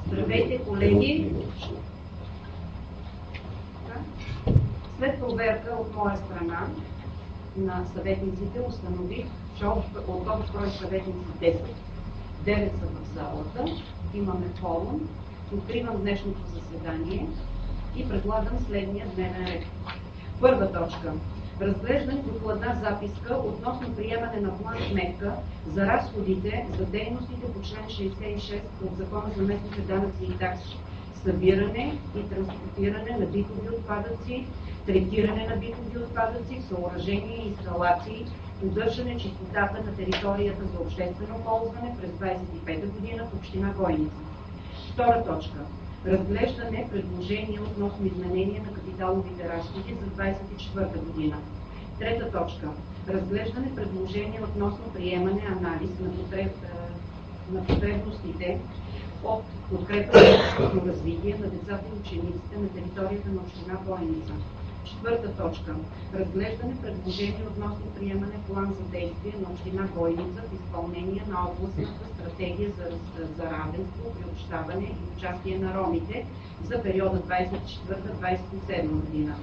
Здравейте, колеги! След проверка от моя страна на съветниците установих, че от общ брой съветници 10, 9 са в залата, имаме кворум. Откривам днешното заседание и предлагам следния дневен ред. Първа точка. Разглеждане докладна записка относно приемане на план сметка за разходите за дейностите по член 66 от Закона за местните данъци и такси, събиране и транспортиране на битови отпадъци, третиране на битови отпадъци, съоръжения и инсталации, поддържане чистотата на територията за обществено ползване през 25-та година в община Войница. Втора точка. Разглеждане предложение относно изменение на капиталовите разходи за 24-та година. Трета точка. Разглеждане предложение относно приемане анализ на потребностите от подкрепа за развитие на децата и учениците на територията на община Войница. Четвърта точка. Разглеждане предложение относно приемане план за действие на община Войница в изпълнение на областната стратегия за равенство, приобщаване и участие на ромите за периода 24-27 година.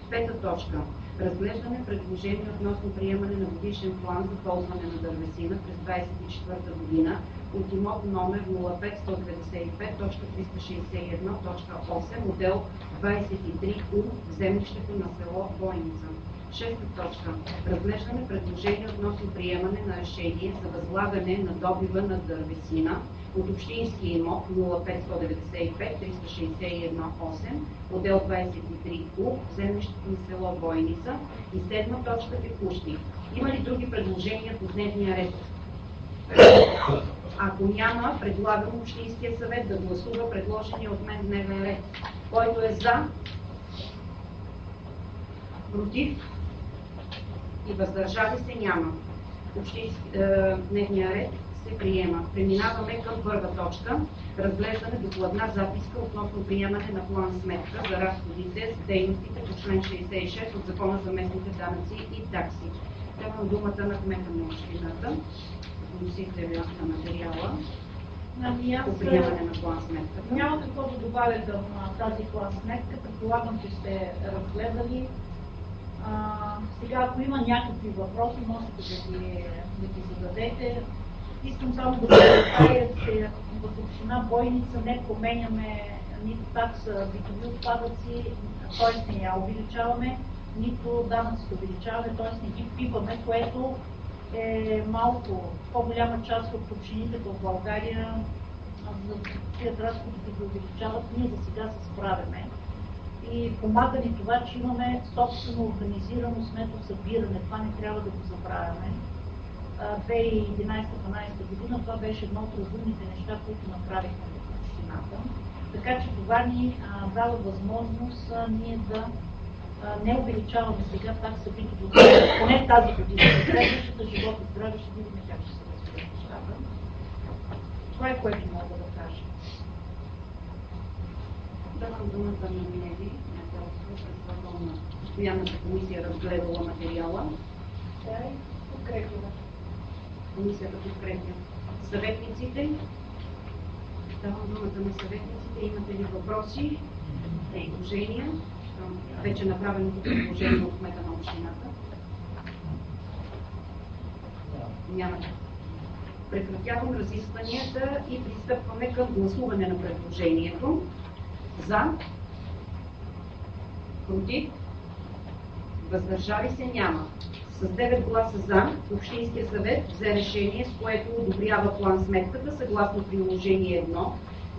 Пета точка. Разглеждане предложение относно приемане на годишен план за ползване на дървесина през 24-та година от имот номер 05195.361.8, отдел 23У в землището на село Войница. Шеста точка. Разглеждане предложение относно приемане на решение за възлагане на добива на дървесина от общински имот 0595361.8, отдел 23У в землището на село Войница. И седма точка текущи. Има ли други предложения по дневния ред? Ако няма, предлагам Общинския съвет да гласува предложения от мен дневен ред. Който е за, против и въздържали се няма. Дневния ред се приема. Преминаваме към първа точка. Разглеждане докладна записка относно приемане на план сметка за разходите с дейностите по член 66 от Закона за местните данъци и такси. Давам думата на кмета на общината, вносителя на материала по приемане на план сметката. Няма какво да добавя към тази план сметка. Предполагам, че сте разгледали. Сега, ако има някакви въпроси, можете да ги зададете. Искам само да подчертая, че в община Войница не променяме нито такса битови отпадъци, т.е. не я увеличаваме, нито данъците увеличаваме, т.е. не ги пипаме, което е малко по-голяма част от общините в България за тези разходи, които увеличават. Ние за сега се справяме. И помага ни това, че имаме собствено организирано сметосъбиране. Това не трябва да го забравяме. 2011-2012 година това беше едно от разумните неща, които направихме в общината. Така че това ни дава възможност ние да не увеличаваме сега такса битови отпадъци, поне тази година. За следващата живот и здраве ще видим как ще се развият нещата. Това е което мога да кажа. Давам думата на Миледи, председател на постоянната комисия, разгледала материала. Подкрепяме. Комисията подкрепя. Съветниците. Давам думата на съветниците. Имате ли въпроси, предложения? Вече направеното предложение от кмета на общината. Няма. Прекратявам разискванията и пристъпваме към гласуване на предложението. За, против, въздържали се няма. С 9 гласа за, Общинския съвет взе решение, с което одобрява план сметката съгласно приложение 1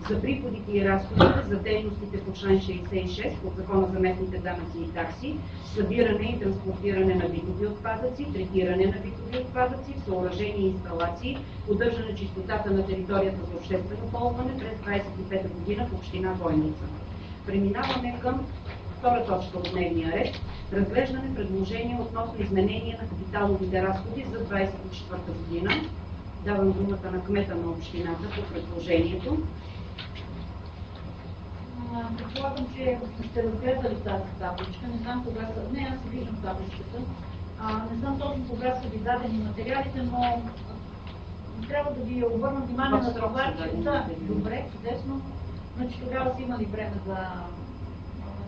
за приходите и разходите за дейностите по член 66 от Закона за местните данъци и такси, събиране и транспортиране на битови отпадъци, третиране на битови отпадъци, съоръжения и инсталации, поддържане чистотата на територията за обществено ползване през 25-та година в община Войница. Преминаваме към втора точка от дневния ред. Разглеждане предложение относно изменение на капиталовите разходи за 24-та година. Давам думата на кмета на общината по предложението. Предполагам, че сте разгледали тази табличка. Не знам кога са. Не, аз виждам табличката. Не знам точно кога са ви дадени материалите, но трябва да ви обърна внимание на това, че да, добре, чудесно, значи тогава са имали време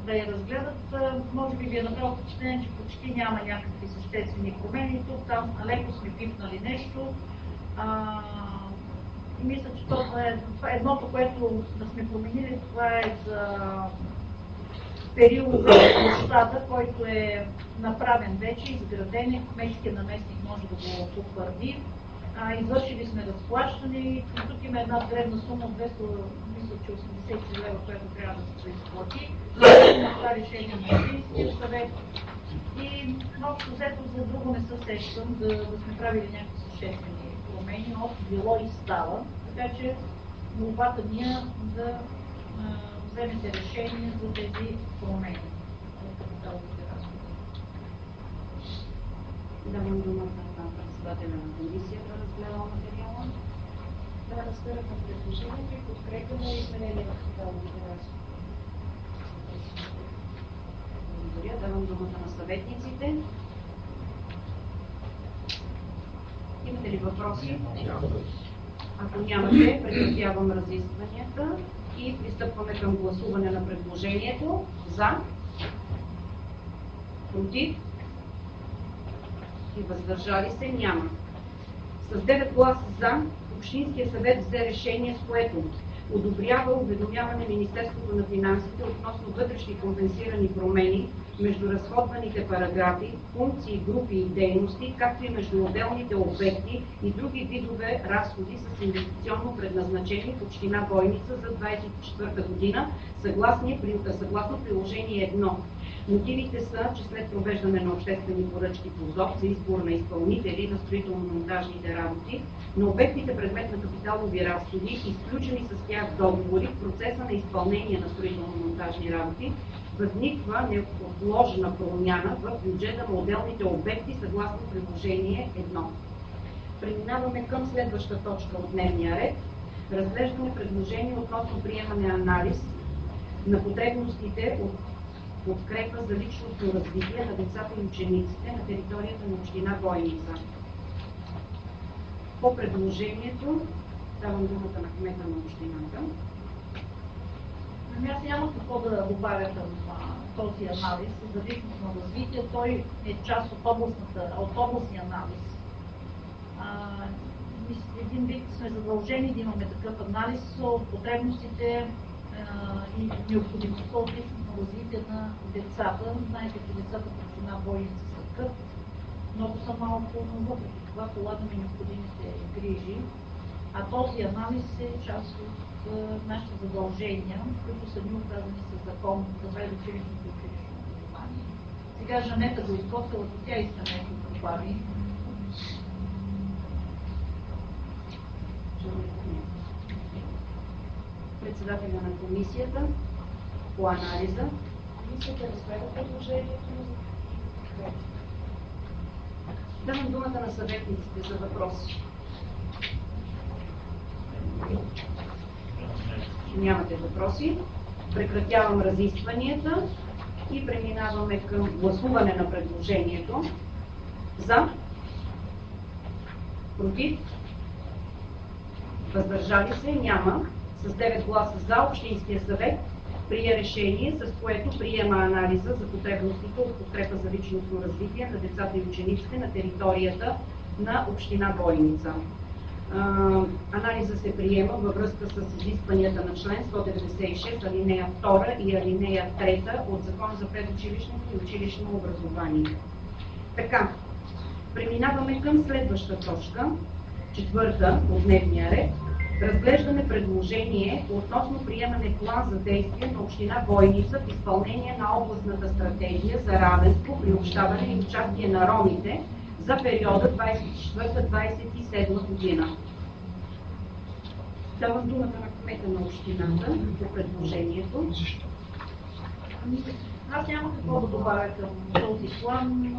да я разгледат. Може би ви е направо впечатление, че почти няма някакви съществени промени. Тук там леко сме пипнали нещо. И мисля, че това е едното, което да сме променили, това е за периода площада, който е направен вече, изграден е, кметския наместник може да го потвърди. Извършили сме разплащане и тук има една древна сума от 200, мисля, че 80 лева, която трябва да се изплати. Има това решение на Общинския съвет и общо взето за друго не се сещам да сме правили някакви съществени промени, но било и става. Така че молбата ми е да вземете решение за тези промени. Давам думата на председателя на комисията да разгледа материала. Да, разгледахме предложението и подкрепяме изменение в капиталовите разходи. Благодаря. Давам думата на съветниците. Имате ли въпроси? Ако нямате, прекратявам разискванията и пристъпваме към гласуване на предложението. За? Против? И въздържали се? Няма. С 9 гласа за, Общинския съвет взе решение, с което одобрява уведомяване Министерството на финансите относно вътрешни компенсирани промени между разходваните параграфи, функции, групи и дейности, както и между отделните обекти и други видове разходи с инвестиционно предназначение в община Войница за 2024 година, съгласно приложение 1. Мотивите са, че след провеждане на обществени поръчки по ЗОП за избор на изпълнители на строително-монтажните работи, на обектите предмет на капиталови разходи, изключени с тях договори в процеса на изпълнение на строително-монтажни работи, възниква неотложна промяна в бюджета на отделните обекти съгласно приложение 1. Преминаваме към следваща точка от дневния ред. Разглеждаме предложение относно приемане анализ на потребностите от подкрепа за личностно развитие на децата и учениците на територията на община Войница. По предложението давам думата на кмета на общината. Аз няма какво да добавя към този анализ за личностно развитие. Той е част от областния анализ. Един вид сме задължени да имаме такъв анализ от потребностите и необходимостта от личностно развитие на децата. Знаете, че децата в община Войница са скъп, много са малко, но въпреки това полагаме необходимите грижи. А този анализ е част от нашите задължения, които са ни оказани със закон за предучилищното и училищно образование. Сега Жанета го изготвила, ако тя иска нещо да добави. Председателя на комисията по анализа. Комисията разгледа предложението. Давам думата на съветниците за въпроси. Нямате въпроси. Прекратявам разискванията и преминаваме към гласуване на предложението. За? Против? Въздържали се? Няма. С 9 гласа за, Общинския съвет прие решение, с което приема анализа за потребностите от подкрепа за личностно развитие на децата и учениците на територията на община Войница. Анализа се приема във връзка с изискванията на член 196, алинея 2 и алинея 3 от Закона за предучилищното и училищно образование. Така, преминаваме към следваща точка, 4 от дневния ред. Разглеждаме предложение относно приемане план за действие на община Войница в изпълнение на областната стратегия за равенство, приобщаване и участие на ромите за периода 24-27 година. Давам думата на кмета на общината по предложението. Аз няма какво да добавя към този план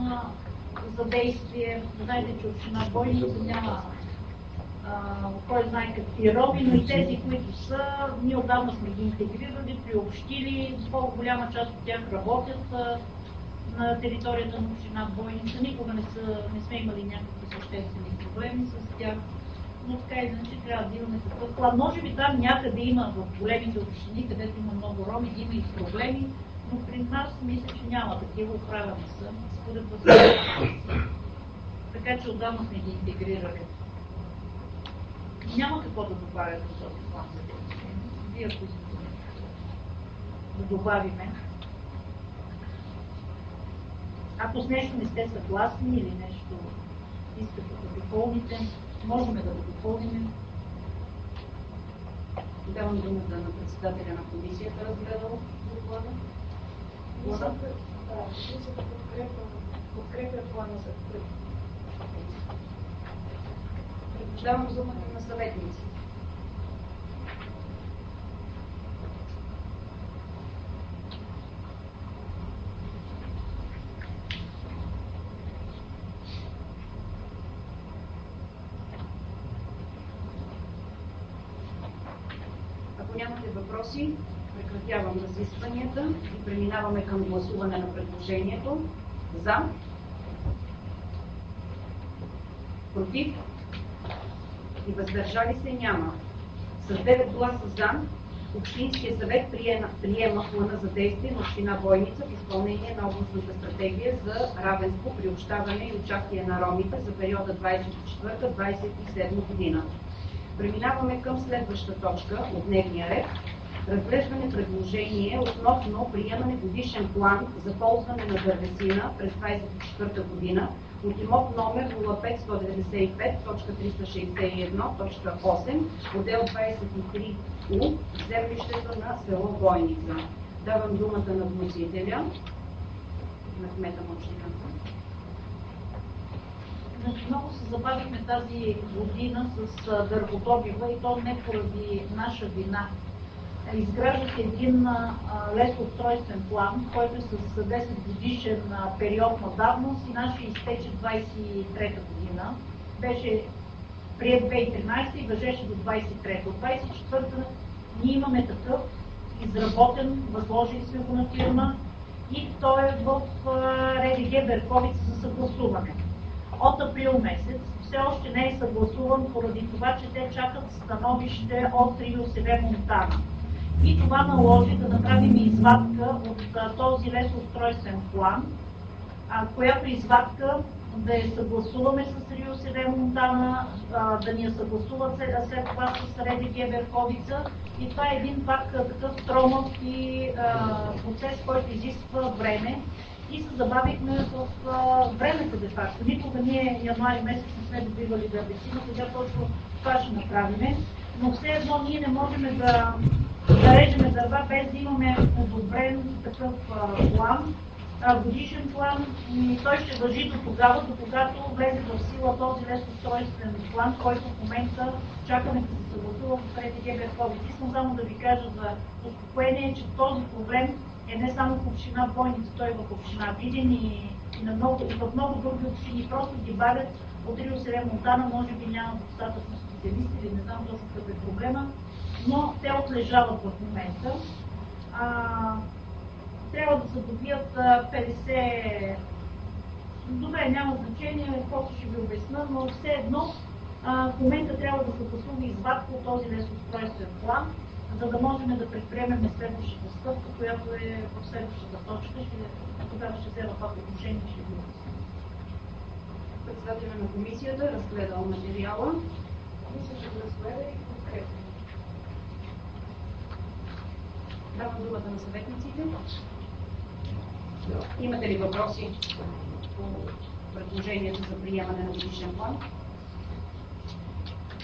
за действие. Знаете, че община Войница няма кой знае какви роби, но и тези, които са, ние отдавна сме ги интегрирали, приобщили, по-голяма част от тях работят на територията на община Бойница. Никога не сме имали някакви съществени проблеми с тях. Но така иначе трябва да имаме такъв план. Може би там някъде има в големите общини, където има много роми, да има и проблеми, но при нас мисля, че няма такива, оправяме са, според възможността. Така че отдавна сме ги интегрирали. Няма какво да добавя към този план за действие. Вие, ако искате да добавиме. Ако с нещо не сте съгласни или нещо искате да допълните, можем да го допълним. Давам думата на председателя на комисията, разгледал доклада. Комисията подкрепя плана за Давам думата на съветници. Ако нямате въпроси, прекратявам разискванията и преминаваме към гласуване на предложението. За? Против? И въздържали се няма. С 9 гласа за, Общинския съвет приема плана за действие на община Бойница в изпълнение на областната стратегия за равенство, приобщаване и участие на ромите за периода 24-27 година. Преминаваме към следваща точка от дневния ред. Разглеждане предложение относно приемане годишен план за ползване на дървесина през 2024 година от имот номер 05195.361.8, отдел 23У, землището на село Бойница. Давам думата на вносителя, на кмета на общината. Много се забавихме тази година с дърводобива и то не поради наша вина. Изгражда се един лесоустройствен план, който е с 10 годишен период на давност и нашия изтече 23-та година. Беше прият 2013 и въжеше до 23-та. От 24-та ние имаме такъв изработен, възложили сме го на фирма и той е в РДГ Берковица за съгласуване. От април месец все още не е съгласуван поради това, че те чакат становище от РИОСВ Монтана. И това наложи да направим извадка от този лесоустройствен план, която извадка да я съгласуваме с РИОСВ Монтана, да ни я съгласуват след това с РДГ Берковица. И това е един пак такъв тромав и процес, който изисква време. И се забавихме в времето де-факто. Никога ние януари месец не сме добивали дървесина, сега точно това ще направим. Но все едно ние не можем да режеме дърва без да имаме одобрен такъв план, годишен план. И той ще важи до тогава, до когато влезе в сила този лесоустройствен план, който в момента чакаме да се съгласува в РДГ Берковица. Искам само да ви кажа за успокоение, че този проблем е не само в община Бойница, той е в община Видин и в много други общини. Просто ги бавят от РИОСВ Монтана, може би няма достатъчно специалисти или не знам точно какъв е проблема, но те отлежават в момента. Трябва да се добият 50... Добре, няма значение, просто ще ви обясна, но все едно в момента трябва да се гласува извадка от този лесоустройствен план, за да можем да предприемем следващата стъпка, която е в следващата точка. Тогава ще взема това отношение и ще ви обясня. Председателя на комисията разгледал материала. Комисията го разгледа и подкрепя. Давам думата на съветниците. Имате ли въпроси по предложението за приемане на годишен план?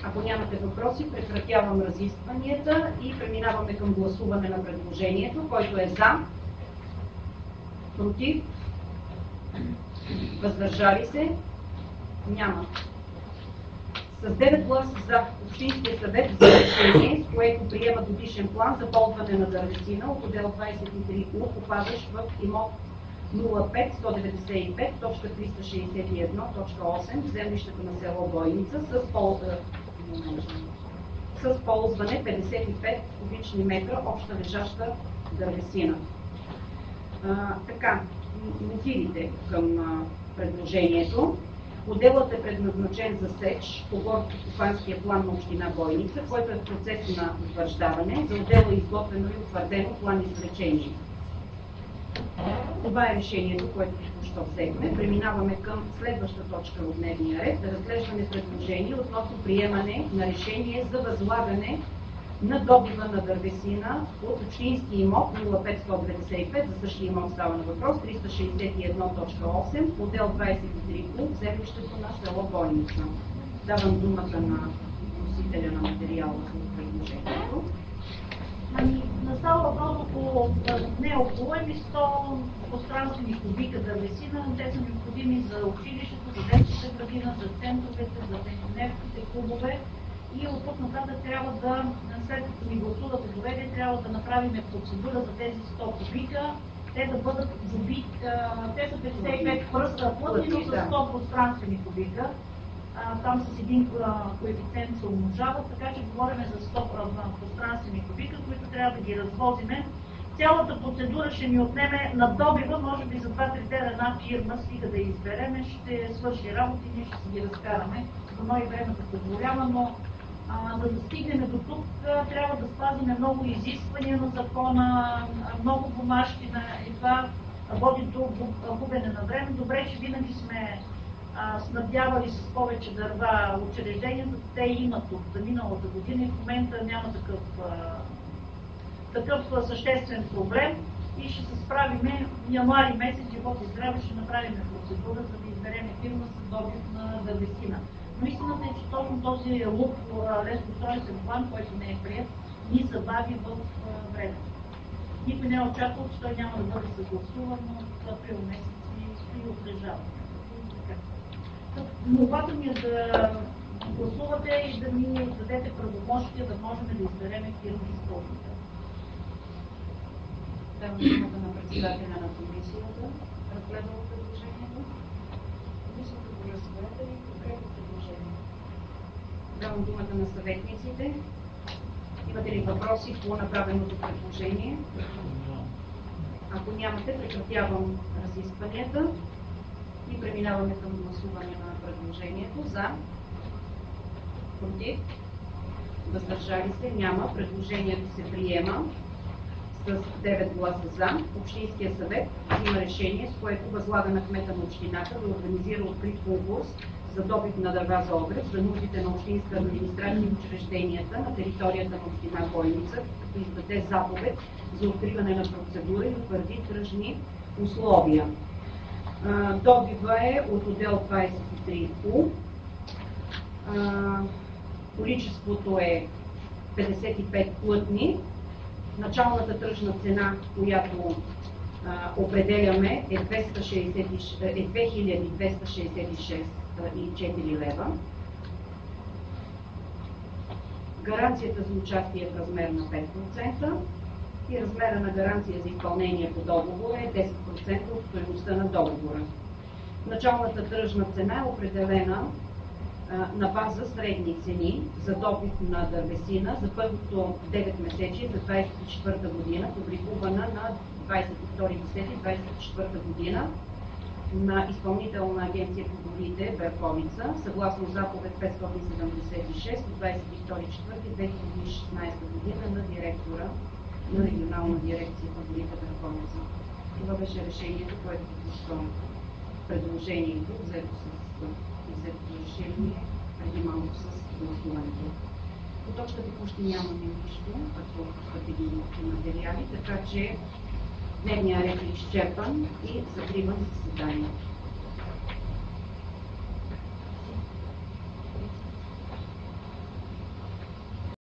Ако нямате въпроси, прекратявам разискванията и преминаваме към гласуване на предложението, който е за, против, въздържали се, няма. С 9 гласа за Общинския съвет за решение, с което приема годишен план за ползване на дървесина от отдел 23У, попадащ в имот 05095.361.8 в землището на село Бойница с ползване 55 кубични метра обща лежаща дървесина. Така, мотивите към предложението. Отделът е предназначен за сеч по горско-стопанския план на община Бойница, който е в процес на утвърждаване. За отдела е изготвено и утвърдено план извлечение. Това е решението, което току-що взехме. Преминаваме към следваща точка от дневния ред. Разглеждане предложение относно приемане на решение за възлагане на добива на дървесина от общински имот 0595, за същия имот става на въпрос, 361.8, отдел 23 клуб, землището на село Бойница. Давам думата на носителя на материала за предложението. Настава въпрос не около 100 пространствени кубика дървесина. Те са необходими за училището, за детската градина, за центровете, за пенсионерските клубове. И от тук нататък трябва да, след като ни гласувате доверие, трябва да направим процедура за тези 100 кубика. Те да бъдат добити, те са 55 пръста плътни, но са 100 пространствени кубика. Там с един коефициент се умножават, така че говорим за 100 пространствени кубика, които трябва да ги развозиме. Цялата процедура ще ни отнеме на добива, може би за 2-3 дена една фирма, стига да избереме, ще свърши работи, ние ще си ги разкараме. Дано и времето позволява, но за да стигнем до тук, трябва да спазим много изисквания на закона, много бумажки и това води до губене на време. Добре, че винаги сме снабдявали с повече дърва учрежденията, те имат от миналата година и в момента няма такъв съществен проблем и ще се справиме януари месец, живот и здраве, ще направим процедура, за да изберем фирма с добив на дървесина. Но истината е, че точно този лук лесоустройствен план, който не е прият, ни забави в времето. Никой не е очаквал, че той няма да бъде съгласуван от април месец и стои отлежава. Молбата ми е да гласувате и да ми дадете правомощия да можем да изберем фирма изпълнител. Давам думата на председателя на комисията. Разгледала предложението. Комисията по разгледане и подкрепя предложението. Давам думата на съветниците. Имате ли въпроси по направеното предложение? Ако нямате, прекратявам разискванията и преминаваме към гласуване на предложението. За, против, въздържали се, няма. Предложението се приема с 9 гласа за. Общинския съвет има решение, с което възлага на кмета на общината да организира открит конкурс за добив на дърва за огрев за нуждите на общинска администрация и учрежденията на територията на община Бойница, като издаде заповед за откриване на процедура и утвърди тръжни условия. Добива е от отдел 23 УЛ. Количеството е 55 плътни. Началната тръжна цена, която определяме, е 2266,4 лева. Гаранцията за участие е в размер на 5% и размера на гаранция за изпълнение по договора е 10% от стойността на договора. Началната тръжна цена е определена на база средни цени за добив на дървесина за първото 9 месече за 2024 година, публикувана на 22.10.2024 година на Изпълнителна агенция по горите Берковица, съгласно заповед 576 от 22.4.2016 година на директора на регионална дирекция по горите Берковица. Това беше решението, което току-що предложението, взето решение преди малко с гласуването. По точка текущи нямаме нищо, като стратегически материали, така че дневният ред е изчерпан и закривам заседанието.